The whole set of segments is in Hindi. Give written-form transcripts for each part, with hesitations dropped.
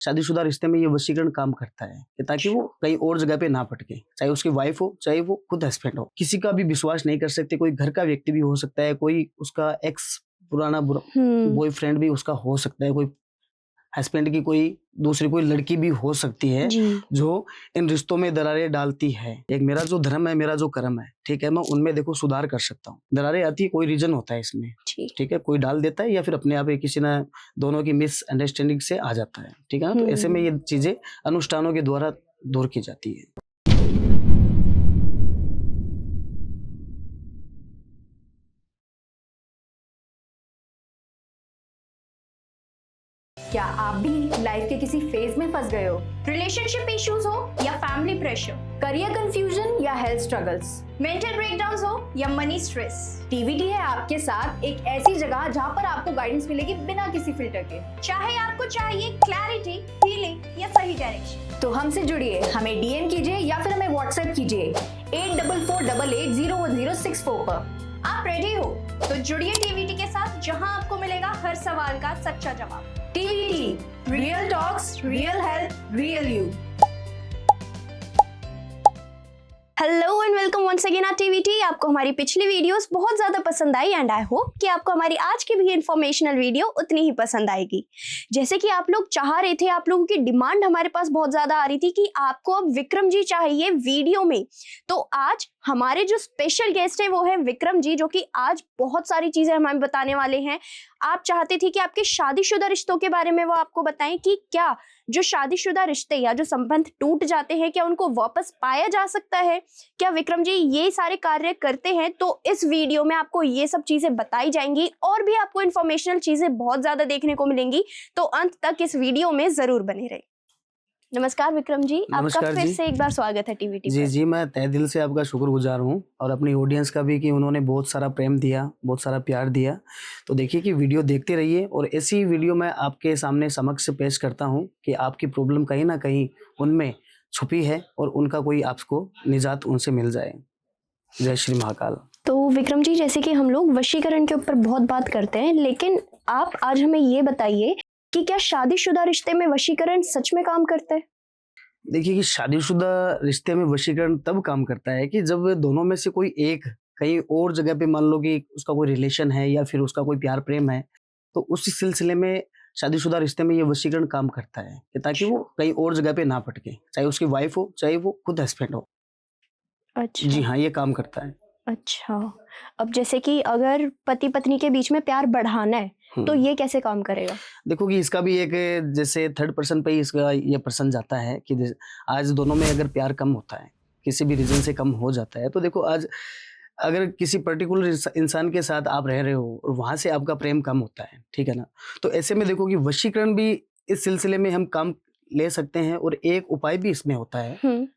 शादीशुदा रिश्ते में ये वशीकरण काम करता है कि ताकि वो कहीं और जगह पे ना भटके, चाहे उसकी वाइफ हो चाहे वो खुद हस्बैंड हो। किसी का भी विश्वास नहीं कर सकते, कोई घर का व्यक्ति भी हो सकता है, कोई उसका एक्स पुराना बॉयफ्रेंड भी उसका हो सकता है, कोई हस्बैंड की कोई दूसरी कोई लड़की भी हो सकती है जो इन रिश्तों में दरारें डालती है। एक मेरा जो धर्म है, मेरा जो कर्म है, ठीक है, मैं उनमें देखो सुधार कर सकता हूँ। दरारें आती है, कोई रीजन होता है इसमें, ठीक है, कोई डाल देता है या फिर अपने आप ही किसी ना दोनों की मिसअंडरस्टैंडिंग से आ जाता है, ठीक है ना। तो ऐसे में ये चीजें अनुष्ठानों के द्वारा दूर की जाती है। क्या आप भी लाइफ के किसी फेज में फंस गए हो? रिलेशनशिप इश्यूज हो या फैमिली प्रेशर, करियर कंफ्यूजन या हेल्थ स्ट्रगल्स, मेंटल ब्रेकडाउन्स हो या मनी स्ट्रेस, टीवीटी है आपके साथ एक ऐसी जगह जहां पर आपको गाइडेंस मिलेगी बिना किसी फिल्टर के। चाहे आपको चाहिए क्लैरिटी, हीलिंग या सही डायरेक्शन, तो हमसे जुड़िए, हमें डीएम कीजिए या फिर हमें व्हाट्सएप कीजिए 8448801064 पर। आप रेडी हो तो जुड़िए टीवीटी के साथ, जहां आपको मिलेगा हर सवाल का सच्चा जवाब। TVT, real talks, real health, real you. Hello and welcome once again at TVT. आपको हमारी पिछली वीडियोस बहुत ज्यादा पसंद आई एंड आई होप कि आपको हमारी आज की भी इंफॉर्मेशनल वीडियो उतनी ही पसंद आएगी। जैसे कि आप लोग चाह रहे थे, आप लोगों की डिमांड हमारे पास बहुत ज्यादा आ रही थी कि आपको अब विक्रम जी चाहिए वीडियो में, तो आज हमारे जो स्पेशल गेस्ट है वो है विक्रम जी, जो कि आज बहुत सारी चीजें हमें बताने वाले हैं। आप चाहते थे कि आपके शादीशुदा रिश्तों के बारे में वो आपको बताएं कि क्या जो शादीशुदा रिश्ते या जो संबंध टूट जाते हैं क्या उनको वापस पाया जा सकता है, क्या विक्रम जी ये सारे कार्य करते हैं। तो इस वीडियो में आपको ये सब चीजें बताई जाएंगी और भी आपको इन्फॉर्मेशनल चीजें बहुत ज्यादा देखने को मिलेंगी, तो अंत तक इस वीडियो में जरूर बने रहे। नमस्कार विक्रम जी, आपका फिर से एक बार स्वागत है टीवीटी जी पर। जी, मैं तहे दिल से आपका शुक्रगुजार हूँ और अपनी ऑडियंस का भी कि उन्होंने बहुत सारा प्रेम दिया, बहुत सारा प्यार दिया। तो देखिए कि वीडियो देखते रहिए और ऐसी वीडियो मैं आपके सामने समक्ष पेश करता हूँ कि आपकी प्रॉब्लम कहीं ना कहीं उनमें छुपी है और उनका कोई आपको निजात उनसे मिल जाए। जय श्री महाकाल। तो विक्रम जी, जैसे कि हम लोग वशीकरण के ऊपर बहुत बात करते हैं, लेकिन आप आज हमें ये बताइए कि क्या शादीशुदा रिश्ते में वशीकरण सच में काम करता है? देखिए कि शादीशुदा रिश्ते में वशीकरण तब काम करता है कि जब दोनों में से कोई एक कहीं और जगह पे, मान लो कि उसका कोई रिलेशन है या फिर उसका कोई प्यार प्रेम है, तो उसी सिलसिले में शादीशुदा रिश्ते में ये वशीकरण काम करता है कि ताकि वो कहीं और जगह पे ना भटके, चाहे उसकी वाइफ हो चाहे वो खुद हस्बैंड हो। अच्छा जी हाँ, ये काम करता है। अच्छा। अब जैसे कि अगर पति पत्नी के बीच में प्यार बढ़ाना है तो ये कैसे काम करेगा? देखो कि इसका भी एक जैसे थर्ड पर्सन पे ही इसका ये पर्सन जाता है कि आज दोनों में अगर प्यार कम होता है, किसी भी रीजन से कम हो जाता है, तो देखो आज अगर किसी पर्टिकुलर इंसान के साथ आप रह रहे हो और वहां से आपका प्रेम कम होता है, ठीक है ना, तो ऐसे में देखो कि वशीकरण भी इस सिलसिले में हम काम ले सकते हैं और एक उपाय भी इसमें होता है,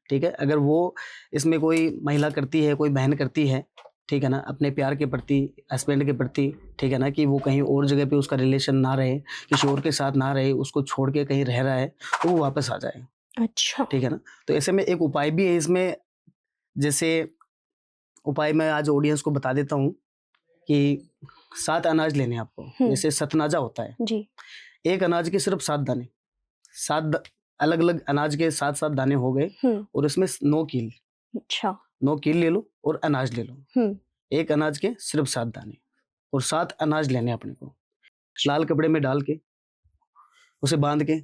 ठीक है। अगर वो इसमें कोई महिला करती है, कोई बहन करती है, ठीक है ना, अपने प्यार के प्रति, हस्बैंड के प्रति, ठीक है ना, कि वो कहीं और जगह पे उसका रिलेशन ना रहे, किसी और के साथ ना रहे, उसको छोड़ के कहीं रह रहा है, तो वो वापस आ जाए। अच्छा, ठीक है ना। तो ऐसे में एक उपाय भी है इसमें। जैसे उपाय मैं आज ऑडियंस को बता देता हूँ कि 7 अनाज लेने हैं आपको। जैसे सतनाजा होता है जी। एक अनाज के सिर्फ 7 दाने, अलग अलग अनाज के 7 दाने हो गए और इसमें 9 कील। अच्छा, 9 कील ले लो और अनाज ले लो। एक अनाज के सिर्फ 7 दाने और 7 अनाज लेने अपने को, लाल कपड़े में डाल के उसे बांध के,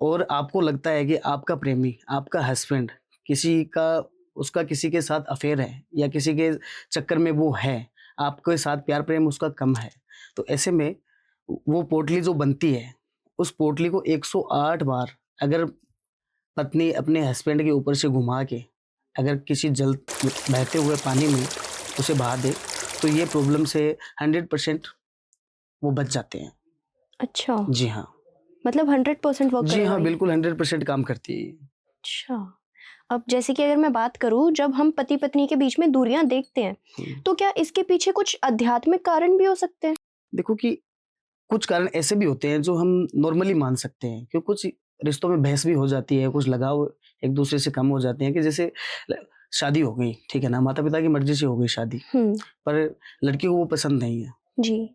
और आपको लगता है कि आपका प्रेमी, आपका हस्बैंड किसी का, उसका किसी के साथ अफेयर है या किसी के चक्कर में वो है, आपके साथ प्यार प्रेम उसका कम है, तो ऐसे में वो पोटली जो बनती है, उस पोटली को 108 बार अगर पत्नी अपने हस्बैंड के ऊपर से घुमा के अगर किसी जल बहते हुए पानी में उसे बहा दे, तो ये प्रॉब्लम से 100% वो बच जाते हैं। अच्छा, जी हाँ, मतलब 100% वर्क जी करेगा हाँ, ये? बिल्कुल 100% काम करती है। अच्छा, अब जैसे कि अगर मैं बात करूं, जब हम पति पत्नी के बीच में दूरियां देखते हैं, तो क्या इसके पीछे कुछ आध्यात्मिक कारण भी हो सकते हैं? देखो कि कुछ कारण ऐसे भी होते हैं जो हम नॉर्मली मान सकते हैं, क्योंकि कुछ रिश्तों में बहस भी हो जाती है, कुछ लगाव एक दूसरे से कम हो जाते हैं, कि जैसे शादी हो गई, ठीक है ना, माता पिता की मर्जी से हो गई शादी, पर लड़की को वो पसंद नहीं है, जी।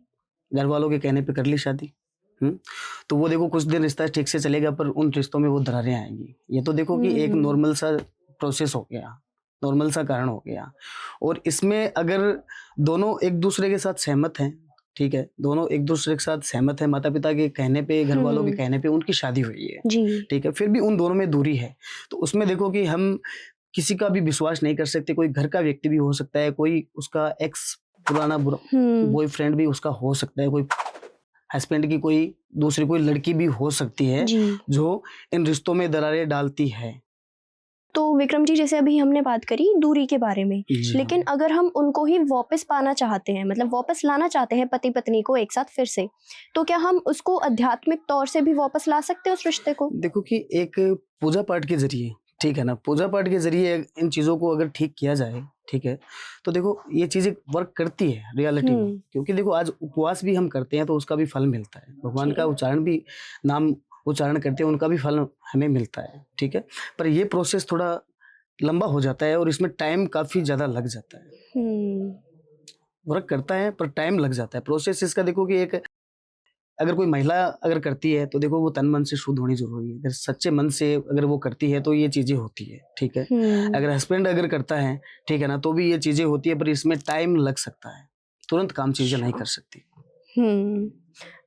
घर वालों के कहने पे कर ली शादी, तो वो देखो कुछ दिन रिश्ता ठीक से चलेगा, पर उन रिश्तों में वो दरारें आएंगी। ये तो देखो कि एक नॉर्मल सा प्रोसेस हो गया, नॉर्मल सा कारण हो गया। और इसमें अगर दोनों एक दूसरे के साथ सहमत हैं, ठीक है, दोनों एक दूसरे के साथ सहमत है, माता पिता के कहने पे, घर वालों के कहने पे उनकी शादी हुई है, ठीक है, फिर भी उन दोनों में दूरी है, तो उसमें देखो कि हम किसी का भी विश्वास नहीं कर सकते। कोई घर का व्यक्ति भी हो सकता है, कोई उसका एक्स पुराना बॉयफ्रेंड भी उसका हो सकता है, कोई हस्बैंड की कोई दूसरी कोई लड़की भी हो सकती है जो इन रिश्तों में दरारें डालती है। तो विक्रम जी, जैसे अभी हमने बात करी दूरी के बारे में, लेकिन अगर हम उनको ही वापस पाना चाहते हैं, मतलब वापस लाना चाहते हैं पति पत्नी को एक साथ फिर से, तो क्या हम उसको आध्यात्मिक तौर से भी वापस ला सकते हैं उस रिश्ते को? देखो कि एक पूजा पाठ के जरिए, ठीक है ना, पूजा पाठ के जरिए इन चीजों को अगर ठीक किया जाए, ठीक है, तो देखो ये चीजें वर्क करती है रियलिटी में। क्योंकि देखो आज उपवास भी हम करते हैं तो उसका भी फल मिलता है, भगवान का उच्चारण भी, नाम उच्चारण करते हैं, उनका भी फल हमें मिलता है, ठीक है। पर ये प्रोसेस थोड़ा लंबा हो जाता है और इसमें टाइम काफी ज्यादा लग जाता है। वर्क करता है पर टाइम लग जाता है। प्रोसेस इसका देखो कि एक अगर कोई महिला अगर करती है तो देखो वो तन मन से शुद्ध होनी जरूरी है। अगर सच्चे मन से अगर वो करती है तो ये चीजें होती है, ठीक है। अगर हस्बैंड अगर करता है, ठीक है ना, तो भी ये चीजें होती है, पर इसमें टाइम लग सकता है, तुरंत काम चीजें नहीं कर सकती।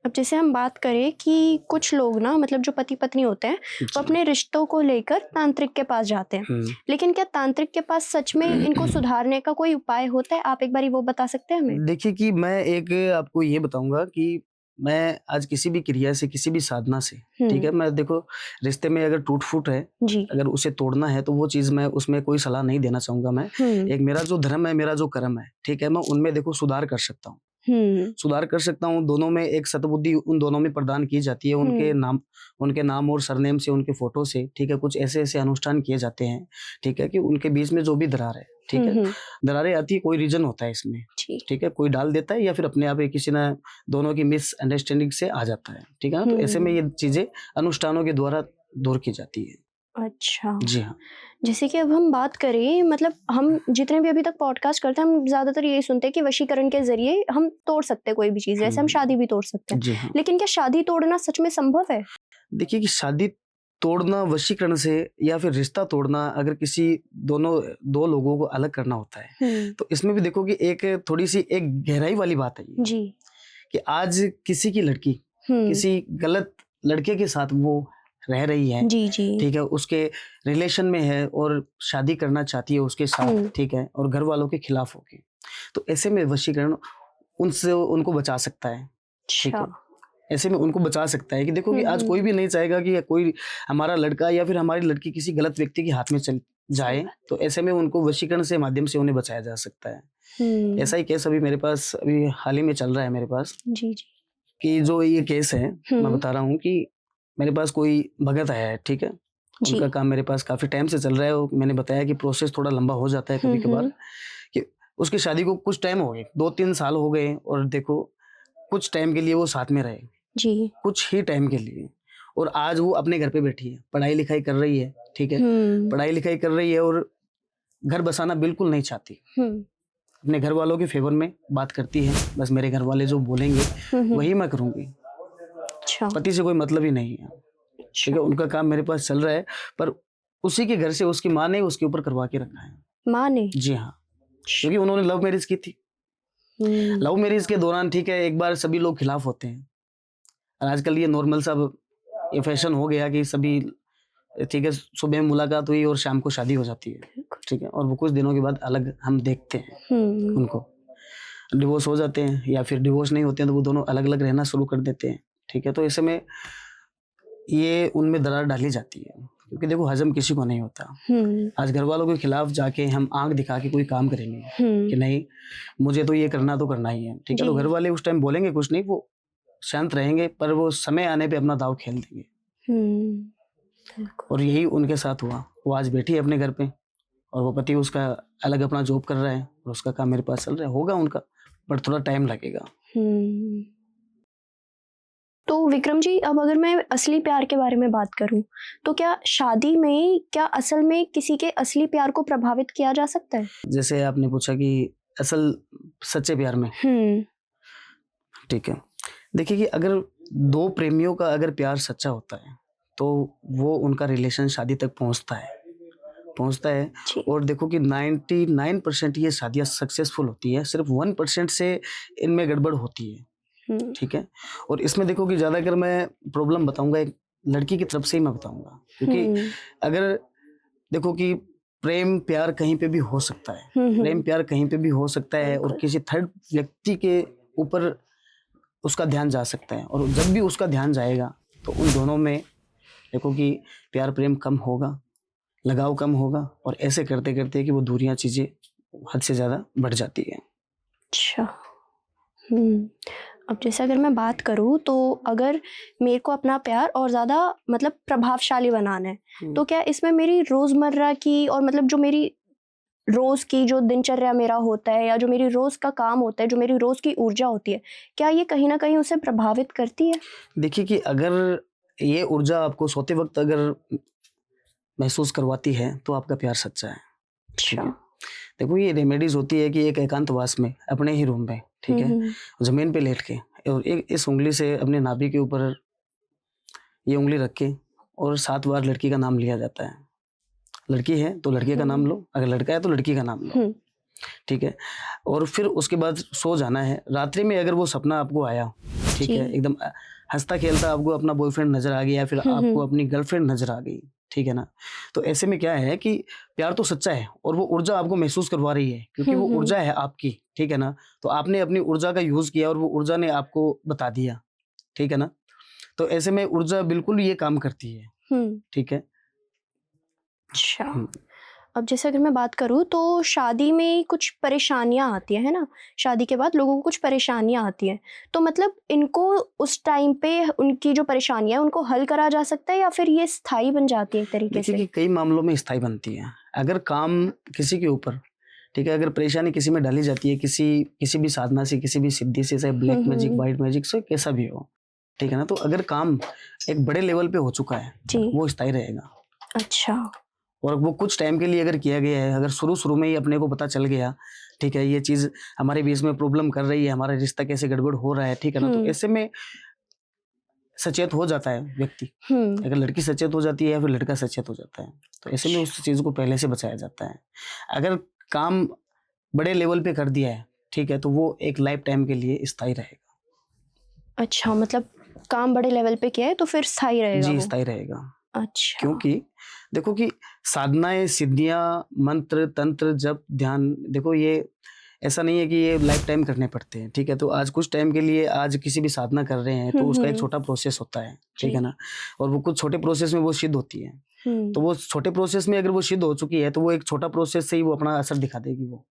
अब जैसे हम बात करें कि कुछ लोग ना, मतलब जो पति पत्नी होते हैं, वो अपने रिश्तों को लेकर तांत्रिक के पास जाते हैं, लेकिन क्या तांत्रिक के पास सच में इनको सुधारने का कोई उपाय होता है? आप एक बार वो बता सकते हैं हमें? देखिए कि मैं एक आपको ये बताऊंगा कि मैं आज किसी भी क्रिया से, किसी भी साधना से, ठीक है, मैं देखो रिश्ते में अगर टूट फूट है, अगर उसे तोड़ना है तो वो चीज मैं उसमें कोई सलाह नहीं देना चाहूंगा। मैं एक मेरा जो धर्म है, मेरा जो कर्म है, ठीक है, मैं उनमें देखो सुधार कर सकता हूँ, सुधार कर सकता हूँ। दोनों में एक सद्बुद्धि उन दोनों में प्रदान की जाती है। उनके नाम और सरनेम से, उनके फोटो से, ठीक है, कुछ ऐसे ऐसे अनुष्ठान किए जाते हैं, ठीक है, कि उनके बीच में जो भी दरार है, ठीक है, दरारें आती है, कोई रीजन होता है इसमें, ठीक है, कोई डाल देता है या फिर अपने आप ही किसी ना दोनों की मिसअंडरस्टैंडिंग से आ जाता है, ठीक है ना। तो ऐसे में ये चीजें अनुष्ठानों के द्वारा दूर की जाती है। अच्छा, जी हाँ। जैसे कि अब हम बात करें, मतलब हम जितने भी अभी तक पॉडकास्ट करते हैं, हम ज्यादातर यही सुनते हैं कि वशीकरण के जरिए हम तोड़ सकते हैं कोई भी चीज, जैसे हम शादी भी तोड़ सकते हैं। हाँ। लेकिन क्या शादी तोड़ना सच में संभव है? देखिए कि शादी तोड़ना वशीकरण से या फिर रिश्ता तोड़ना, अगर किसी दो लोगों को अलग करना होता है, तो इसमें भी देखो कि एक थोड़ी सी एक गहराई वाली बात है ये, जी, कि आज किसी की लड़की किसी गलत लड़के के साथ वो रह रही है, जी, ठीक है, उसके रिलेशन में है और शादी करना चाहती है उसके साथ, ठीक है, और घर वालों के खिलाफ होगी, तो ऐसे में वशीकरण उनको बचा सकता है, ठीक है, ऐसे में उनको बचा सकता है। कि देखो कि आज कोई भी नहीं चाहेगा कि कोई हमारा लड़का या फिर हमारी लड़की किसी गलत व्यक्ति के हाथ में चल जाए, तो ऐसे में उनको वशीकरण से माध्यम से उन्हें बचाया जा सकता है। ऐसा ही केस अभी मेरे पास अभी हाल ही में चल रहा है मेरे पास, जी, कि जो ये केस है मैं बता रहा हूँ कि मेरे पास कोई भगत आया है, ठीक है, उनका काम मेरे पास काफी टाइम से चल रहा है। और मैंने बताया कि प्रोसेस थोड़ा लंबा हो जाता है कभी कभार, कि उसकी शादी को कुछ टाइम हो गए, 2-3 साल हो गए, और देखो कुछ टाइम के लिए वो साथ में रहे, जी, कुछ ही टाइम के लिए, और आज वो अपने घर पे बैठी है, पढ़ाई लिखाई कर रही है, ठीक है, पढ़ाई लिखाई कर रही है और घर बसाना बिल्कुल नहीं चाहती, अपने घर वालों के फेवर में बात करती है, बस मेरे घर वाले जो बोलेंगे वही मैं करूंगी, पति से कोई मतलब ही नहीं है, ठीक है, उनका काम मेरे पास चल रहा है, पर उसी के घर से उसकी माँ ने उसके ऊपर करवा के रखा है। माँ ने? जी हाँ, क्योंकि उन्होंने लव मैरिज की थी। लव मैरिज के दौरान, ठीक है, एक बार सभी लोग खिलाफ होते हैं, और आजकल ये नॉर्मल सा ये फैशन हो गया कि सभी, ठीक है, सुबह मुलाकात हुई और शाम को शादी हो जाती है, ठीक है, और वो कुछ दिनों के बाद अलग हम देखते हैं उनको, डिवोर्स हो जाते हैं या फिर डिवोर्स नहीं होते हैं तो वो दोनों अलग अलग रहना शुरू कर देते हैं, ठीक है। तो ऐसे में ये उनमें दरार डाली जाती है, क्योंकि देखो हजम किसी को नहीं होता। आज घर वालों के खिलाफ जाके हम आंख दिखा के कोई काम करेंगे कि नहीं मुझे तो ये करना तो करना ही है, ठीक है, तो घर वाले उस टाइम बोलेंगे कुछ नहीं, वो शांत रहेंगे, पर वो समय आने पे अपना दाव खेल देंगे। और यही उनके साथ हुआ। वो आज बैठी है अपने घर पे और वो पति उसका अलग अपना जॉब कर रहा है और उसका काम मेरे पास चल रहा है, होगा उनका, बट थोड़ा टाइम लगेगा। तो विक्रम जी, अब अगर मैं असली प्यार के बारे में बात करूं, तो क्या शादी में क्या असल में किसी के असली प्यार को प्रभावित किया जा सकता है? जैसे आपने पूछा कि असल सच्चे प्यार में, ठीक है, देखिए कि अगर दो प्रेमियों का अगर प्यार सच्चा होता है तो वो उनका रिलेशन शादी तक पहुंचता है जी। और देखो कि 99% ये शादियां सक्सेसफुल होती है, सिर्फ 1% से इनमें गड़बड़ होती है। ठीक है। और इसमें देखो कि ज़्यादा अगर मैं प्रॉब्लम बताऊंगा एक लड़की की तरफ से ही मैं बताऊंगा, क्योंकि अगर देखो कि प्रेम प्यार कहीं पे भी हो सकता है, प्रेम प्यार कहीं पे भी हो सकता है और किसी थर्ड व्यक्ति के ऊपर उसका ध्यान जा सकता है, और जब भी उसका ध्यान जाएगा तो उन दोनों में देखो कि प्यार प्रेम कम होगा, लगाव कम होगा, और ऐसे करते करते कि वो दूरियां चीज़ें हद से ज़्यादा बढ़ जाती है। अच्छा। अब जैसे अगर मैं बात करूँ तो अगर मेरे को अपना प्यार और ज़्यादा मतलब प्रभावशाली बनाना है तो क्या इसमें मेरी रोज़मर्रा की और मतलब जो मेरी रोज़ की जो दिनचर्या मेरा होता है या जो मेरी रोज़ का काम होता है, जो मेरी रोज़ की ऊर्जा होती है, क्या ये कहीं न कहीं उसे प्रभावित करती है? देखिए कि अगर ये ऊर्जा आपको सोते वक्त अगर महसूस करवाती है तो आपका प्यार सच्चा है। ठीक है। अच्छा। देखो ये रेमेडीज होती है कि एक एकांतवास में अपने ही रूम में, ठीक है, जमीन पे लेट के और एक इस उंगली से अपने नाभि के ऊपर ये उंगली रख के और 7 बार लड़की का नाम लिया जाता है। लड़की है तो लड़के का नाम लो, अगर लड़का है तो लड़की का नाम लो। ठीक है। और फिर उसके बाद सो जाना है। रात्रि में अगर वो सपना आपको आया, ठीक है, एकदम हंसता खेलता आपको अपना बॉयफ्रेंड नजर आ गया, फिर आपको अपनी गर्लफ्रेंड नजर आ गई, ठीक है ना, तो ऐसे में क्या है कि प्यार तो सच्चा है और वो ऊर्जा आपको महसूस करवा रही है, क्योंकि वो ऊर्जा है आपकी, ठीक है ना, तो आपने अपनी ऊर्जा का यूज किया और वो ऊर्जा ने आपको बता दिया, ठीक है ना, तो ऐसे में ऊर्जा बिल्कुल ये काम करती है। ठीक है। अच्छा। अब जैसे अगर मैं बात करूँ तो शादी में कुछ परेशानियाँ आती हैं, है ना? शादी के बाद लोगों को कुछ परेशानियाँ आती हैं, तो मतलब इनको उस टाइम पे उनकी जो परेशानियाँ हैं उनको हल करा जा सकता है या फिर ये स्थायी बन जाती है एक तरीके देखिए से? कि कई मामलों में स्थायी बनती है। अगर काम किसी के ऊपर, ठीक है, अगर परेशानी किसी में डाली जाती है, किसी भी साधना से, किसी भी सिद्धि से, चाहे ब्लैक मैजिक, व्हाइट मैजिक से, कैसा भी हो, ठीक है ना, तो अगर काम एक बड़े लेवल पे हो चुका है वो स्थायी रहेगा। अच्छा। और वो कुछ टाइम के लिए अगर किया गया है, अगर शुरू में ही अपने को पता चल गया, ठीक है, ये चीज हमारे बीच में प्रॉब्लम कर रही है, हमारा रिश्ता कैसे गड़बड़ हो रहा है, ठीक है ना, तो ऐसे में सचेत हो जाता है व्यक्ति। अगर लड़की सचेत हो जाती है या फिर लड़का सचेत हो जाता है, तो ऐसे में उस चीज को पहले से बचाया जाता है। अगर काम बड़े लेवल पे कर दिया है, ठीक है, तो वो एक लाइफ टाइम के लिए स्थायी रहेगा। अच्छा, मतलब काम बड़े लेवल पे किया है तो फिर स्थायी रहेगा जी, वो? स्थायी रहेगा। अच्छा। क्योंकि देखो कि साधनाएं, सिद्धियां, मंत्र, तंत्र, जप, ध्यान, देखो ये ऐसा नहीं है कि ये लाइफ टाइम करने पड़ते हैं, ठीक है, तो आज कुछ टाइम के लिए आज किसी भी साधना कर रहे हैं तो उसका एक छोटा प्रोसेस होता है, ठीक है ना, और वो कुछ छोटे प्रोसेस में वो सिद्ध होती है, तो वो छोटे प्रोसेस में अगर वो सिद्ध हो चुकी है तो वो एक छोटा प्रोसेस से ही वो अपना असर दिखा देगी वो।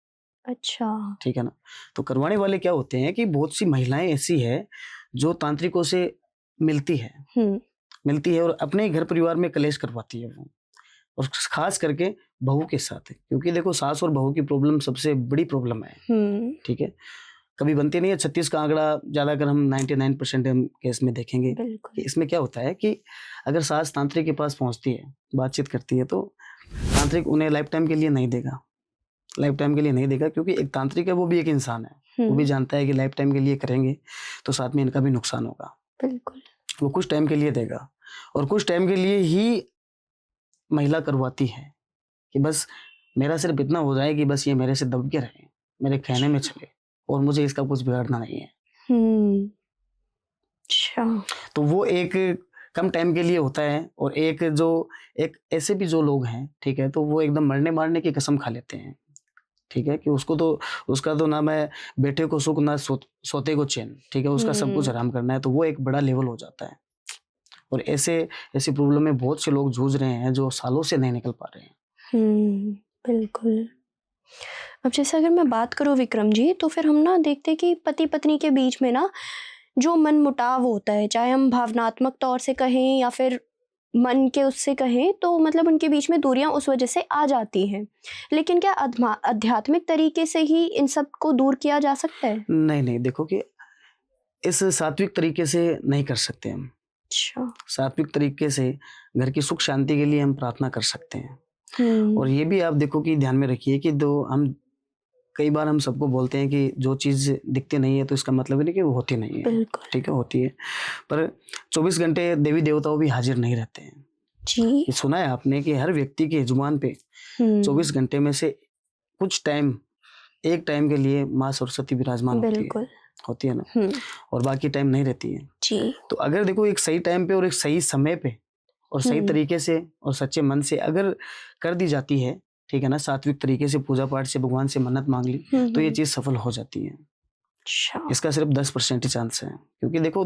अच्छा। ठीक है ना, तो करवाने वाले क्या होते हैं कि बहुत सी महिलाएं ऐसी है जो तांत्रिकों से मिलती है और अपने ही घर परिवार में कलेश करवाती है वो, और खास करके बहू के साथ है, क्योंकि देखो सास और बहू की प्रॉब्लम सबसे बड़ी प्रॉब्लम है। ठीक है, कभी बनती नहीं है। 36 का आंकड़ा ज्यादातर हम 99% हम केस में देखेंगे कि इसमें क्या होता है कि अगर सास तांत्रिक के पास पहुंचती है, बातचीत करती है, तो तांत्रिक उन्हें लाइफ टाइम के लिए नहीं देगा, लाइफ टाइम के लिए नहीं देगा, क्योंकि एक तांत्रिक है, वो भी एक इंसान है, वो भी जानता है कि लाइफ टाइम के लिए करेंगे तो साथ में इनका भी नुकसान होगा। बिल्कुल। वो कुछ टाइम के लिए देगा और कुछ टाइम के लिए ही महिला करवाती है कि बस मेरा सिर्फ इतना हो जाए कि बस ये मेरे से दब के रहे, मेरे कहने में चले, और मुझे इसका कुछ बिगाड़ना नहीं है। अच्छा। तो वो एक कम टाइम के लिए होता है, और एक ऐसे भी जो लोग हैं, ठीक है, तो वो एकदम मरने मारने की कसम खा लेते हैं, ठीक है, कि उसका तो नाम है बेटे को सुख ना सोते को चैन, ठीक है, उसका सब कुछ हराम करना है, तो वो एक बड़ा लेवल हो जाता है। और ऐसी प्रॉब्लम में बहुत से लोग जूझ रहे हैं जो सालों से नहीं निकल पा रहे हैं। बिल्कुल। अब जैसे अगर मैं बात करूँ विक्रम जी, तो फिर हम ना देखते हैं कि पति पत्नी के बीच में ना जो मनमुटाव होता है, चाहे हम भावनात्मक तौर से कहें या फिर मन के उससे कहें, तो मतलब उनके बीच में दूरियां उस वजह से आ जाती हैं। लेकिन क्या आध्यात्मिक तरीके से ही इन सब को दूर किया जा सकता है? नहीं, देखो कि इस सात्विक तरीके से नहीं कर सकते हम। अच्छा। सात्विक तरीके से घर की सुख शांति के लिए हम प्रार्थना कर सकते हैं। और ये भी आप देखो कि ध्यान में रखिए कि हम कई बार हम सबको बोलते हैं कि जो चीज़ दिखती नहीं है तो इसका मतलब नहीं कि वो होती नहीं है। बिल्कुल। ठीक है, होती है, पर 24 घंटे देवी देवताओं भी हाजिर नहीं रहते हैं। जी। ये सुना है आपने कि हर व्यक्ति के जुबान पे 24 घंटे में से कुछ टाइम, एक टाइम के लिए माँ सरस्वती विराजमान बिल्कुल होती है ना, और बाकी टाइम नहीं रहती है। जी। तो अगर देखो एक सही टाइम पे और एक सही समय पे और सही तरीके से और सच्चे मन से अगर कर दी जाती है, ठीक है ना, सात्विक तरीके से पूजा पाठ से भगवान से मन्नत मांग ली, तो ये चीज सफल हो जाती है। अच्छा। इसका सिर्फ 10% ही चांस है, क्योंकि देखो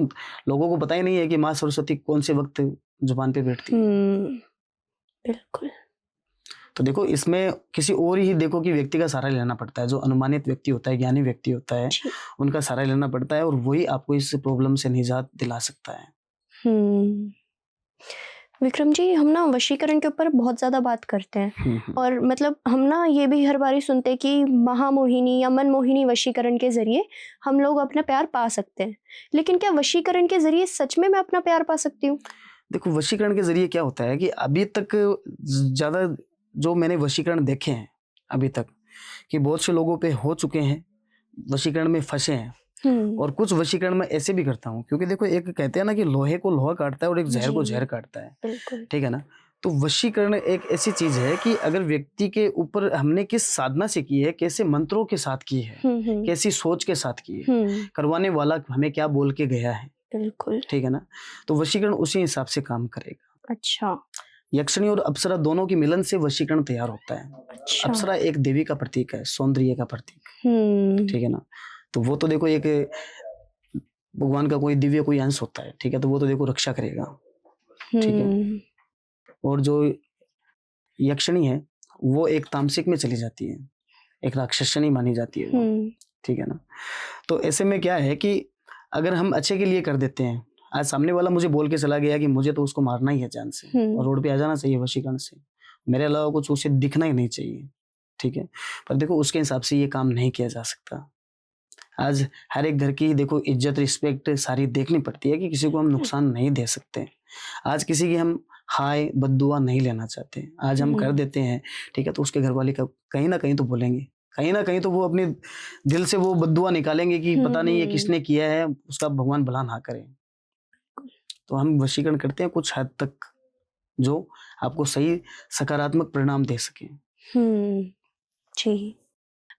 लोगों को पता ही नहीं है कि माँ सरस्वती कौन से वक्त जुबान पे बैठती है। बिल्कुल। तो देखो इसमें किसी और ही देखो कि व्यक्ति का सहारा लेना पड़ता है, जो अनुमानित व्यक्ति होता है, ज्ञानी व्यक्ति होता है, उनका सहारा लेना पड़ता है, और वही आपको इस प्रॉब्लम से निजात दिला सकता है। विक्रम जी, हम ना वशीकरण के ऊपर बहुत ज़्यादा बात करते हैं, और मतलब हम ना ये भी हर बारी सुनते हैं कि महामोहिनी या मनमोहिनी वशीकरण के ज़रिए हम लोग अपना प्यार पा सकते हैं, लेकिन क्या वशीकरण के ज़रिए सच में मैं अपना प्यार पा सकती हूँ? देखो वशीकरण के ज़रिए क्या होता है कि अभी तक ज़्यादा जो मैंने वशीकरण देखे हैं अभी तक, कि बहुत से लोगों पे हो चुके हैं, वशीकरण में फंसे हैं, और कुछ वशीकरण मैं ऐसे भी करता हूँ, क्योंकि देखो एक कहते हैं ना कि लोहे को लोहा काटता है और एक जहर को जहर काटता है, ठीक है ना। तो वशीकरण एक ऐसी चीज है कि अगर व्यक्ति के ऊपर हमने किस साधना से की है, कैसे मंत्रों के साथ की है, कैसी सोच के साथ की है, करवाने वाला हमें क्या बोल के गया है, बिल्कुल, ठीक है ना, तो वशीकरण उसी हिसाब से काम करेगा। अच्छा। यक्षिणी और अप्सरा दोनों की मिलन से वशीकरण तैयार होता है। अच्छा। अप्सरा एक देवी का प्रतीक है, सौंदर्य का प्रतीक, ठीक है ना। तो वो तो देखो एक भगवान का कोई दिव्य कोई अंश होता है, ठीक है, तो वो तो देखो रक्षा करेगा, ठीक है। और जो यक्षिणी है वो एक तामसिक में चली जाती है, एक राक्षसनी मानी जाती है वो, ठीक है ना। तो ऐसे में क्या है कि अगर हम अच्छे के लिए कर देते हैं, आज सामने वाला मुझे बोल के चला गया कि मुझे तो उसको मारना ही है जान से, और रोड पे आ जाना चाहिए वशीकरण से, मेरे अलावा कुछ उसे दिखना ही नहीं चाहिए, ठीक है, पर देखो उसके हिसाब से ये काम नहीं किया जा सकता। आज हर एक घर की देखो इज्जत रिस्पेक्ट सारी देखनी पड़ती है कि किसी को हम नुकसान नहीं दे सकते। आज किसी की हम हाय बद्दुआ नहीं लेना चाहते, आज हम कर देते हैं, ठीक है, तो उसके घर वाले का कहीं ना कहीं तो बोलेंगे, कहीं ना कहीं तो वो अपने दिल से वो बद्दुआ निकालेंगे कि पता नहीं ये किसने किया है, उसका भगवान भला ना करे। तो हम वशीकरण करते हैं कुछ हद तक, जो आपको सही सकारात्मक परिणाम दे सके। जी।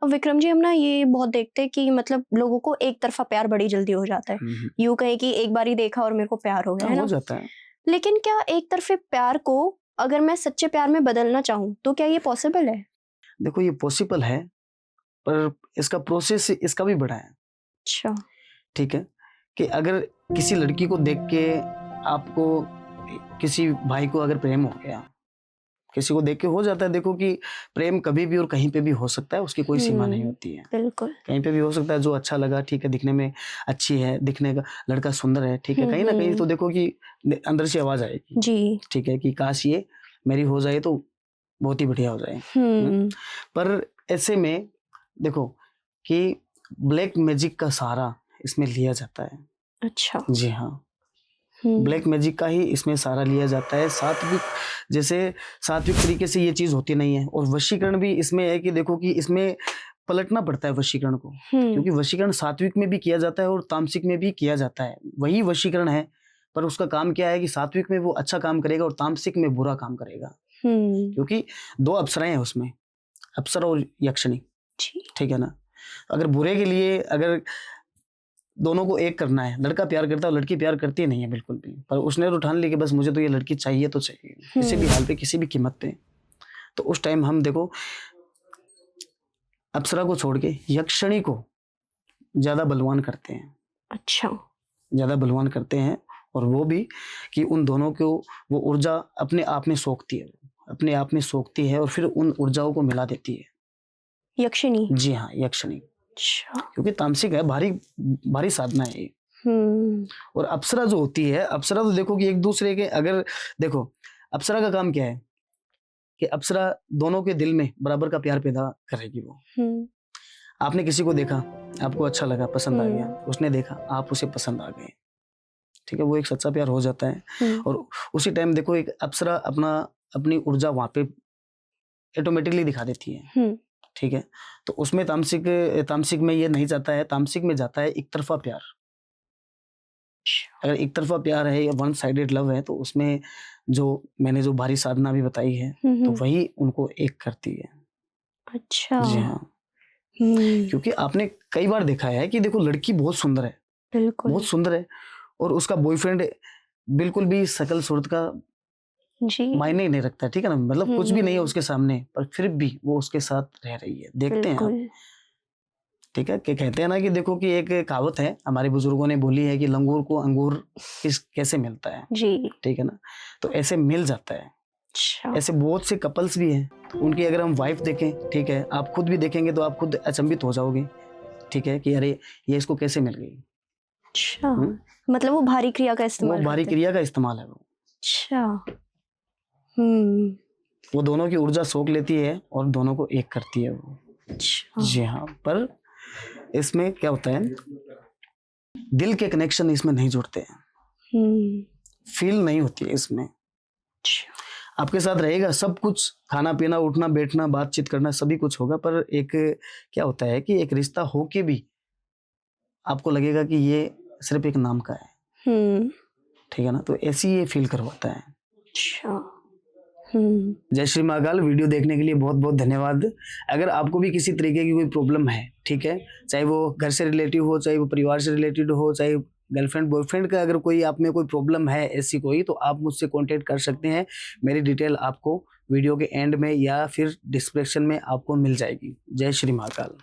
अब विक्रम जी, हम ना ये बहुत देखते हैं कि मतलब लोगों को एक तरफा प्यार बड़ी जल्दी हो जाता है, यूं कहे कि एक बार ही देखा और मेरे को प्यार हो गया, है ना, हो जाता है। लेकिन क्या एक तरफे प्यार को अगर मैं सच्चे प्यार में बदलना चाहूँ तो क्या ये पॉसिबल है? देखो ये पॉसिबल है, पर इसका प्रोसेस इसका भी बड़ा है। अच्छा। ठीक है, कि अगर किसी लड़की को देख के आपको किसी भाई को अगर प्रेम हो गया, किसी को देख के हो जाता है, देखो कि प्रेम कभी भी और कहीं पे भी हो सकता है, उसकी कोई सीमा नहीं होती है, बिल्कुल, कहीं पे भी हो सकता है। जो अच्छा लगा, ठीक है, दिखने में अच्छी है, दिखने का लड़का सुंदर है, ठीक है, कहीं ना कहीं तो देखो कि अंदर से आवाज आएगी जी, ठीक है, कि काश ये मेरी हो जाए तो बहुत ही बढ़िया हो जाए। पर ऐसे में देखो कि ब्लैक मैजिक का सहारा इसमें लिया जाता है। अच्छा। जी हाँ, ब्लैक मैजिक का ही इसमें सहारा लिया जाता है। सात्विक, जैसे सात्विक तरीके से ये चीज होती नहीं है, और वशीकरण भी इसमें है कि देखो कि इसमें पलटना पड़ता है वशीकरण को, क्योंकि वशीकरण सात्विक में भी किया जाता है और तामसिक में भी किया जाता है, वही वशीकरण है, पर उसका काम क्या है कि सात्विक में वो अच्छा काम करेगा और तामसिक में बुरा काम करेगा, क्योंकि दो अप्सराएं हैं उसमें, अप्सरा और यक्षिणी, ठीक है ना। अगर बुरे के लिए अगर दोनों को एक करना है, लड़का प्यार करता है और लड़की प्यार करती नहीं है बिल्कुल भी, पर उसने तो ठान ली कि बस मुझे तो ये लड़की चाहिए तो चाहिए, किसी भी हाल पे, किसी भी कीमत पे, तो उस टाइम हम देखो अप्सरा को छोड़ के यक्षिणी को ज्यादा बलवान करते हैं। अच्छा। ज्यादा बलवान करते हैं, और वो भी कि उन दोनों को वो ऊर्जा अपने आप में सोखती है, अपने आप में सोखती है और फिर उन ऊर्जाओं को मिला देती है यक्षिणी। जी हाँ, यक्षिणी। अच्छा। क्योंकि तामसिक है, भारी भारी साधना है ये। और अप्सरा जो होती है, अप्सरा तो देखो कि एक दूसरे के, अगर देखो अप्सरा का काम क्या है कि अप्सरा दोनों के दिल में बराबर का प्यार पैदा करेगी वो। आपने किसी को देखा, आपको अच्छा लगा, पसंद आ गया, उसने देखा, आप उसे पसंद आ गए, ठीक है, वो एक सच्चा प्यार हो जाता है। और उसी टाइम देखो एक अप्सरा अपनी ऊर्जा वहां पे ऑटोमेटिकली दिखा देती है, ठीक है, तो उसमें तामसिक में ये नहीं जाता है, तामसिक में जाता है एक तरफा प्यार। अगर एक तरफा प्यार है या वन साइडेड लव है तो उसमें जो मैंने जो भारी साधना भी बताई है तो वही उनको एक करती है। अच्छा। जी हाँ, क्योंकि आपने कई बार देखा है कि देखो लड़की बहुत सुंदर है, बिल्कुल बहुत सुंदर है, और उसका बॉयफ्रेंड बिल्कुल भी शकल सूरत का जी मायने ही नहीं रखता है, ठीक है ना, मतलब कुछ भी नहीं है उसके सामने, पर फिर भी वो उसके साथ रह रही है। देखते हैं आप, ठीक है, कि कहते हैं ना कि देखो कि एक कहावत है हमारे बुजुर्गों ने बोली है कि लंगूर को अंगूर कैसे मिलता है जी। ठीक है ना, तो ऐसे मिल जाता है। अच्छा। ऐसे बहुत से कपल्स भी हैं, उनकी अगर हम वाइफ देखें, ठीक है, आप खुद भी देखेंगे तो आप खुद अचंभित हो जाओगे, ठीक है, कि अरे ये इसको कैसे मिल गई। अच्छा, मतलब वो भारी क्रिया का इस्तेमाल, वो भारी क्रिया का इस्तेमाल है वो। अच्छा। वो दोनों की ऊर्जा सोख लेती है और दोनों को एक करती है वो। अच्छा। जी हाँ, पर इसमें क्या होता है, दिल के कनेक्शन इसमें नहीं जुड़ते हैं, फील नहीं होती है इसमें। आपके साथ रहेगा सब कुछ, खाना पीना उठना बैठना बातचीत करना सभी कुछ होगा, पर एक क्या होता है कि एक रिश्ता होके भी आपको लगेगा कि ये सिर्फ एक नाम का है, ठीक है ना, तो ऐसी ये फील करवाता है। अच्छा। जय श्री महाकाल। वीडियो देखने के लिए बहुत बहुत धन्यवाद। अगर आपको भी किसी तरीके की कोई प्रॉब्लम है, ठीक है, चाहे वो घर से रिलेटिव हो, चाहे वो परिवार से रिलेटेड हो, चाहे गर्लफ्रेंड बॉयफ्रेंड का अगर कोई आप में कोई प्रॉब्लम है ऐसी कोई, तो आप मुझसे कांटेक्ट कर सकते हैं। मेरी डिटेल आपको वीडियो के एंड में या फिर डिस्क्रिप्शन में आपको मिल जाएगी। जय श्री महाकाल।